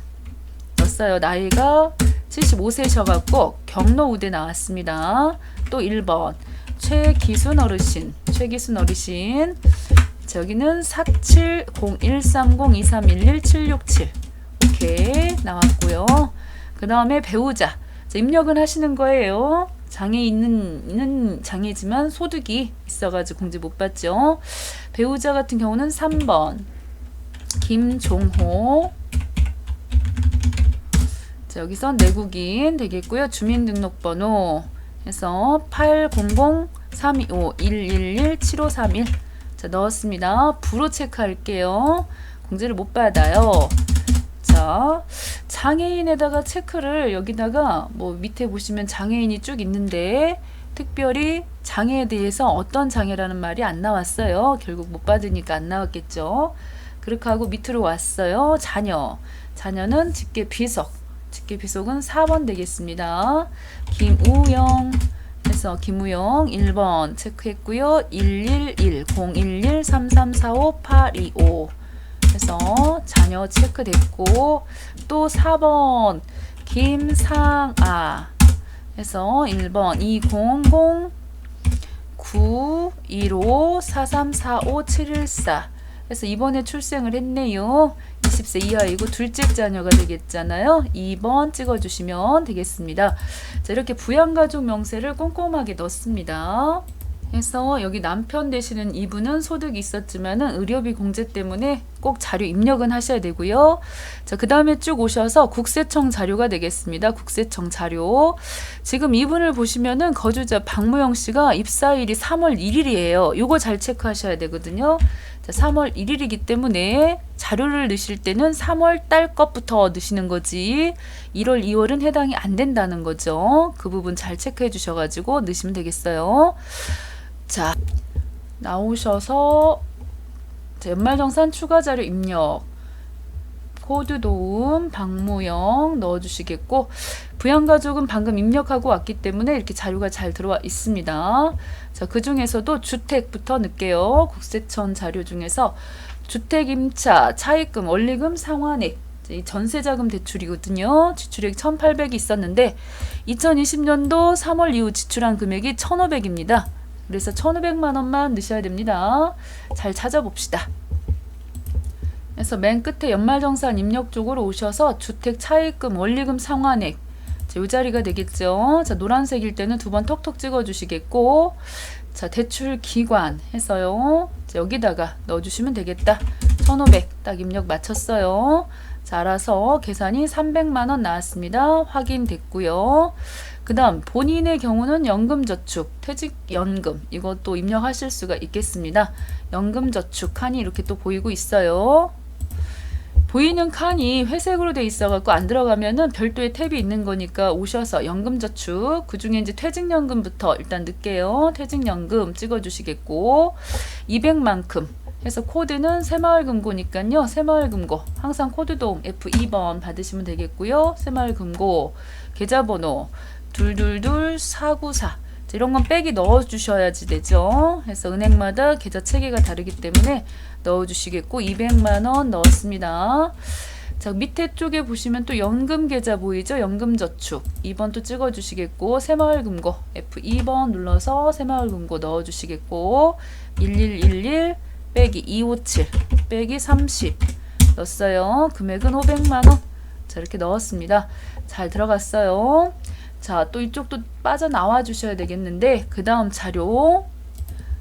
넣었어요. 나이가 75세셔갖고 경로우대 나왔습니다. 또 1번 최기순 어르신 자, 여기는 47013023117767 오케이 나왔고요. 그 다음에 배우자 자, 입력은 하시는 거예요. 장애 있는 장애지만 소득이 있어가지고 공제 못 받죠. 배우자 같은 경우는 3번 김종호 자, 여기서 내국인 되겠고요. 주민등록번호 해서 800-325-111-7531 자, 넣었습니다. 부로 체크할게요. 공제를 못 받아요. 자, 장애인에다가 체크를 여기다가 뭐 밑에 보시면 장애인이 쭉 있는데 특별히 장애에 대해서 어떤 장애라는 말이 안 나왔어요. 결국 못 받으니까 안 나왔겠죠. 그렇게 하고 밑으로 왔어요. 자녀는 직계비속 직계비속은 4번 되겠습니다. 김우영 해서 김우영 1번 체크했고요. 111-011-3345-825 해서 자녀 체크됐고 또 4번 김상아 해서 1번 200-915-4345-714 해서 이번에 출생을 했네요. 20세 이하이고 둘째 자녀가 되겠잖아요. 2번 찍어주시면 되겠습니다. 자, 이렇게 부양가족 명세를 꼼꼼하게 넣습니다. 그래서 여기 남편 되시는 이분은 소득이 있었지만은 의료비 공제 때문에 꼭 자료 입력은 하셔야 되고요. 자, 그 다음에 쭉 오셔서 국세청 자료가 되겠습니다. 국세청 자료. 지금 이분을 보시면은 거주자 박무영 씨가 입사일이 3월 1일이에요. 요거 잘 체크하셔야 되거든요. 자, 3월 1일이기 때문에 자료를 넣으실 때는 3월 달 것부터 넣으시는 거지 1월, 2월은 해당이 안 된다는 거죠. 그 부분 잘 체크해 주셔가지고 넣으시면 되겠어요. 자, 나오셔서 자, 연말정산 추가 자료 입력 코드도움, 박무영 넣어주시겠고, 부양가족은 방금 입력하고 왔기 때문에 이렇게 자료가 잘 들어와 있습니다. 자, 그 중에서도 주택부터 넣을게요. 국세청 자료 중에서 주택 임차, 차입금, 원리금, 상환액, 전세자금 대출이거든요. 지출액 1,800이 있었는데 2020년도 3월 이후 지출한 금액이 1,500입니다. 그래서 1,500만 원만 넣으셔야 됩니다. 잘 찾아봅시다. 그래서 맨 끝에 연말정산 입력 쪽으로 오셔서 주택 차입금, 원리금, 상환액, 이 자리가 되겠죠. 자, 노란색일 때는 두 번 톡톡 찍어주시겠고, 자, 대출 기관 해서요. 자, 여기다가 넣어주시면 되겠다. 1,500 딱 입력 마쳤어요. 자, 알아서 계산이 300만 원 나왔습니다. 확인됐고요. 그 다음 본인의 경우는 연금저축, 퇴직연금 이것도 입력하실 수가 있겠습니다. 연금저축 칸이 이렇게 또 보이고 있어요. 보이는 칸이 회색으로 돼 있어갖고 안 들어가면은 별도의 탭이 있는 거니까 오셔서 연금저축, 그 중에 이제 퇴직연금부터 일단 넣을게요. 퇴직연금 찍어주시겠고, 200만큼 해서 코드는 새마을금고니까요. 새마을금고 항상 코드도움 F2번 받으시면 되겠고요. 새마을금고 계좌번호 222494 이런 건 빼기 넣어주셔야지 되죠. 그래서 은행마다 계좌 체계가 다르기 때문에 넣어주시겠고 200만 원 넣었습니다. 자, 밑에 쪽에 보시면 또 연금 계좌 보이죠? 연금저축 2번 또 찍어주시겠고 새마을금고 F2번 눌러서 새마을금고 넣어주시겠고 1111 빼기 257 빼기 30 넣었어요. 금액은 500만 원. 자, 이렇게 넣었습니다. 잘 들어갔어요. 자, 또 이쪽도 빠져나와 주셔야 되겠는데 그 다음 자료,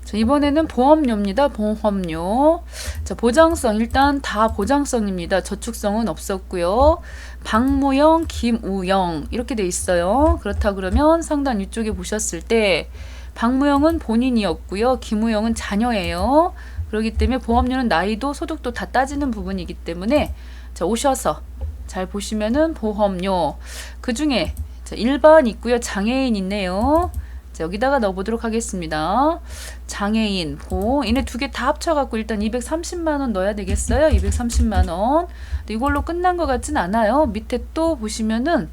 자, 이번에는 보험료입니다. 보험료. 자, 보장성 일단 다 보장성입니다. 저축성은 없었고요. 박무영, 김우영 이렇게 돼 있어요. 그렇다 그러면 상단 위쪽에 보셨을 때 박무영은 본인이었고요. 김우영은 자녀예요. 그렇기 때문에 보험료는 나이도 소득도 다 따지는 부분이기 때문에 자, 오셔서 잘 보시면은 보험료 그 중에 자, 일반 있고요. 장애인 있네요. 자, 여기다가 넣어보도록 하겠습니다. 장애인, 얘네 두 개 다 합쳐갖고 일단 230만 원 넣어야 되겠어요. 230만 원. 이걸로 끝난 것 같진 않아요. 밑에 또 보시면은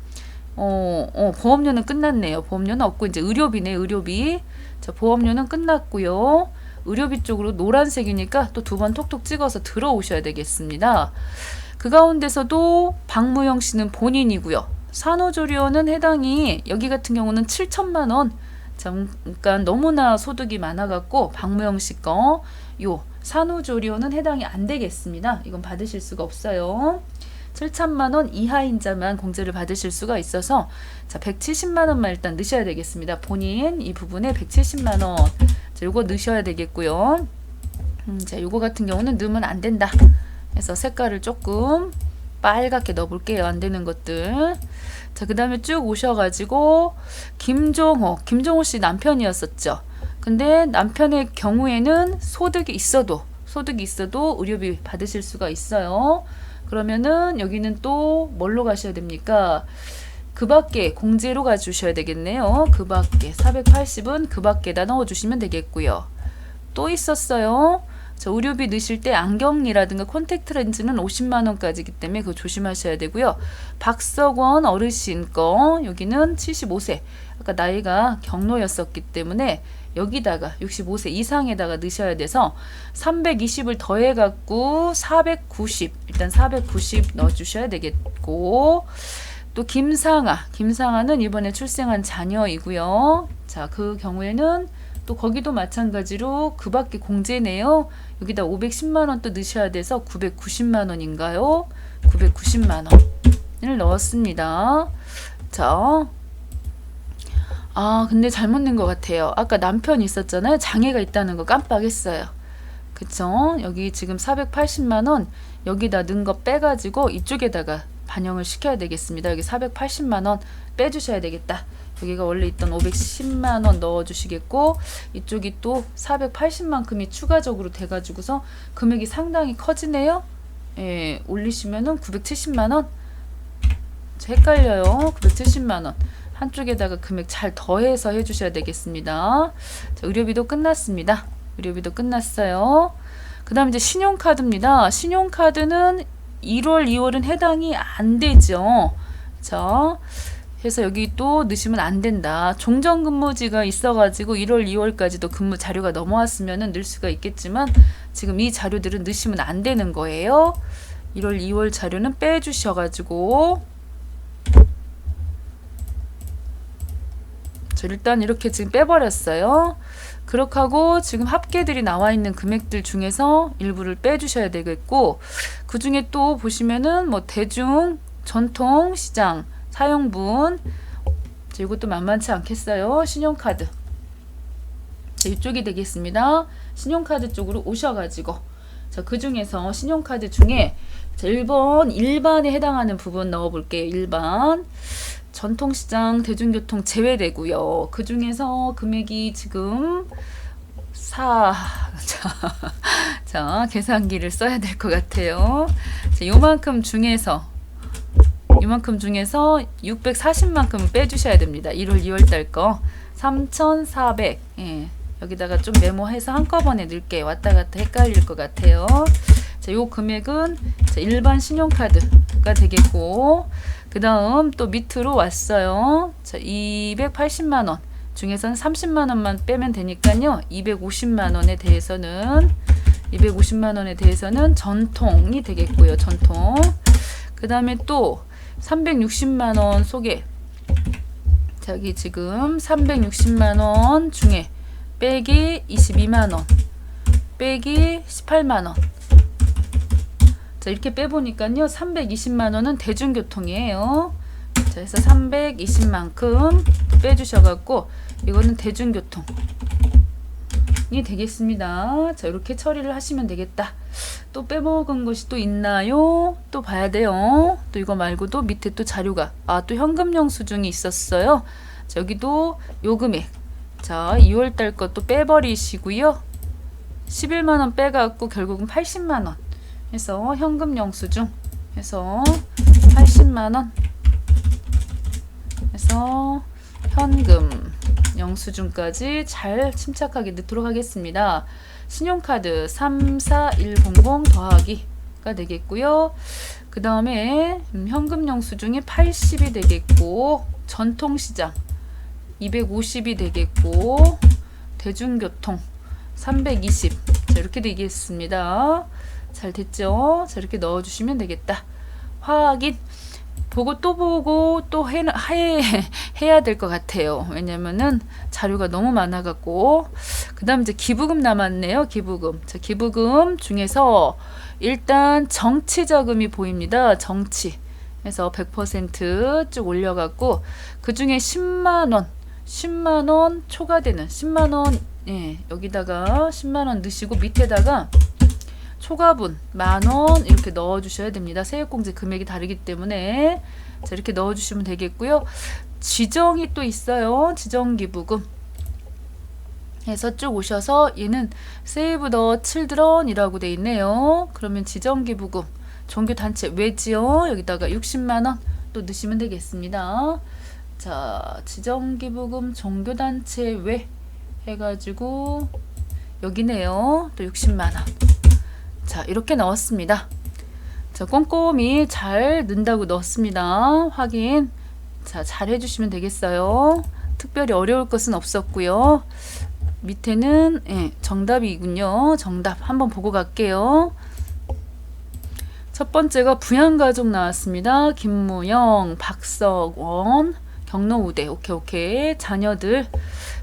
보험료는 끝났네요. 보험료는 없고 이제 의료비네. 의료비. 자, 보험료는 끝났고요. 의료비 쪽으로 노란색이니까 또 두 번 톡톡 찍어서 들어오셔야 되겠습니다. 그 가운데서도 박무영 씨는 본인이고요. 산후조리원은 해당이 여기 같은 경우는 7천만 원. 그러니까 너무나 소득이 많아갖고 박무영 씨 거 요 산후조리원은 해당이 안 되겠습니다. 이건 받으실 수가 없어요. 7천만 원 이하인자만 공제를 받으실 수가 있어서 자, 170만 원만 일단 넣으셔야 되겠습니다. 본인 이 부분에 170만 원. 자, 요거 넣으셔야 되겠고요. 자, 요거 같은 경우는 넣으면 안 된다. 그래서 색깔을 조금 빨갛게 넣어볼게요. 안 되는 것들. 자, 그 다음에 쭉 오셔가지고 김종호 씨 남편이었었죠. 근데 남편의 경우에는 소득이 있어도 의료비 받으실 수가 있어요. 그러면은 여기는 또 뭘로 가셔야 됩니까? 그 밖에 공제로 가주셔야 되겠네요. 그 밖에 480은 그 밖에다 넣어주시면 되겠고요. 또 있었어요. 자, 의료비 넣으실 때 안경이라든가 콘택트 렌즈는 50만 원까지이기 때문에 그거 조심하셔야 되고요. 박석원 어르신 거 여기는 75세. 아까 나이가 경로였었기 때문에 여기다가 65세 이상에다가 넣으셔야 돼서 320을 더해 갖고 490 일단 490 넣어 주셔야 되겠고, 또 김상아는 이번에 출생한 자녀이고요. 자, 그 경우에는 또 거기도 마찬가지로 그 밖에 공제네요. 여기다 510만 원 또 넣으셔야 돼서 990만 원인가요? 990만 원을 넣었습니다. 자, 근데 잘못 낸 것 같아요. 아까 남편 있었잖아요. 장애가 있다는 거 깜빡했어요. 그쵸? 여기 지금 480만 원 여기다 넣은 거 빼가지고 이쪽에다가 반영을 시켜야 되겠습니다. 여기 480만 원 빼주셔야 되겠다. 여기가 원래 있던 510만 원 넣어주시겠고, 이쪽이 또 480만큼이 추가적으로 돼가지고서 금액이 상당히 커지네요. 예, 올리시면은 970만 원. 헷갈려요. 970만 원. 한쪽에다가 금액 잘 더해서 해주셔야 되겠습니다. 자, 의료비도 끝났습니다. 의료비도 끝났어요. 그 다음 이제 신용카드입니다. 신용카드는 1월, 2월은 해당이 안 되죠. 자, 그래서 여기 또 넣으시면 안 된다. 종전근무지가 있어가지고 1월, 2월까지도 근무 자료가 넘어왔으면 넣을 수가 있겠지만 지금 이 자료들은 넣으시면 안 되는 거예요. 1월, 2월 자료는 빼주셔가지고 저 일단 이렇게 지금 빼버렸어요. 그렇게 하고 지금 합계들이 나와 있는 금액들 중에서 일부를 빼주셔야 되겠고, 그 중에 또 보시면은 뭐 대중, 전통, 시장, 사용분, 이것도 만만치 않겠어요. 신용카드. 자, 이쪽이 되겠습니다. 신용카드 쪽으로 오셔가지고, 자, 그 중에서 신용카드 중에 자, 1번, 일반에 해당하는 부분 넣어볼게요. 일반. 전통시장, 대중교통 제외되고요. 그 중에서 금액이 지금 자, 계산기를 써야 될 것 같아요. 자, 요만큼 중에서 640만큼은 빼주셔야 됩니다. 1월, 2월 달 거 3,400. 예, 여기다가 좀 메모해서 한꺼번에 넣을게요. 왔다 갔다 헷갈릴 것 같아요. 자, 요 금액은 자, 일반 신용카드가 되겠고, 그 다음 또 밑으로 왔어요. 자, 280만원 중에서는 30만원만 빼면 되니까요. 250만원에 대해서는 전통이 되겠고요. 전통. 그 다음에 또 360만원 속에 저기 지금 360만원 중에 빼기 22만원 빼기 18만원. 자, 이렇게 빼보니까요. 320만원은 대중교통이에요. 자, 그래서 320만큼 빼주셔갖고 이거는 대중교통이 되겠습니다. 자, 이렇게 처리를 하시면 되겠다. 또 빼먹은 것이 또 있나요? 또 봐야 돼요. 또 이거 말고도 밑에 또 자료가 또 현금 영수증이 있었어요. 자, 여기도 요 금액. 자, 2월 달 것도 빼버리시고요. 11만원 빼갖고 결국은 80만원 해서 현금 영수증 해서 80만원 해서 현금 영수증까지 잘 침착하게 넣도록 하겠습니다. 신용카드 34100 더하기가 되겠고요. 그 다음에 현금 영수증이 80이 되겠고, 전통시장 250이 되겠고, 대중교통 320. 자, 이렇게 되겠습니다. 잘 됐죠? 자, 이렇게 넣어주시면 되겠다. 확인. 보고 또 보고 또 해야 될 것 같아요. 왜냐면은 자료가 너무 많아갖고. 그 다음 이제 기부금 남았네요. 기부금. 자, 기부금 중에서 일단 정치자금이 보입니다. 정치. 해서 100% 쭉 올려갖고, 그 중에 10만원 초과되는 10만원, 예, 여기다가 10만원 넣으시고 밑에다가 초과분 10,000원 이렇게 넣어주셔야 됩니다. 세액공제 금액이 다르기 때문에. 자, 이렇게 넣어주시면 되겠고요. 지정이 또 있어요. 지정기부금 해서 쭉 오셔서 얘는 Save the Children이라고 돼 있네요. 그러면 지정기부금 종교단체 외지요. 여기다가 60만원 또 넣으시면 되겠습니다. 자, 지정기부금 종교단체 외 해가지고 여기네요. 또 60만원. 자, 이렇게 넣었습니다. 자, 꼼꼼히 잘 넣는다고 넣었습니다. 확인. 자, 잘 해주시면 되겠어요. 특별히 어려울 것은 없었고요. 밑에는 정답이군요. 정답 한번 보고 갈게요. 첫 번째가 부양가족 나왔습니다. 김무영, 박석원, 경로우대. 오케이. 자녀들.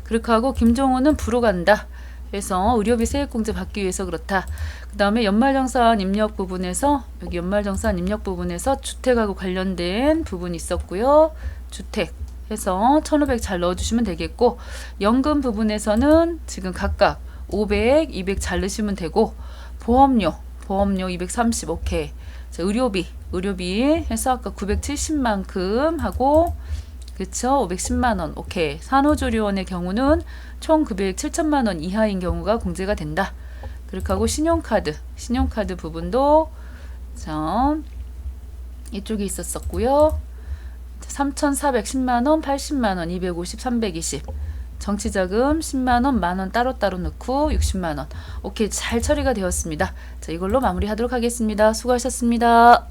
그렇게 하고 김종호는 부로 간다. 그래서 의료비 세액공제 받기 위해서 그렇다. 그 다음에 연말정산 입력 부분에서 여기 연말정산 입력 부분에서 주택하고 관련된 부분이 있었고요. 주택 해서 1,500 잘 넣어주시면 되겠고, 연금 부분에서는 지금 각각 500, 200 잘 넣으시면 되고, 보험료 230 오케이. 자, 의료비 해서 아까 970만큼 하고, 그쵸? 510만원 오케이. 산후조리원의 경우는 총 금액 7천만원 이하인 경우가 공제가 된다. 그렇게 하고 신용카드 부분도 자, 이쪽에 있었었고요. 3,410만원, 80만원, 250, 320. 정치자금 10만원, 만원 따로따로 넣고 60만원. 오케이, 잘 처리가 되었습니다. 자, 이걸로 마무리하도록 하겠습니다. 수고하셨습니다.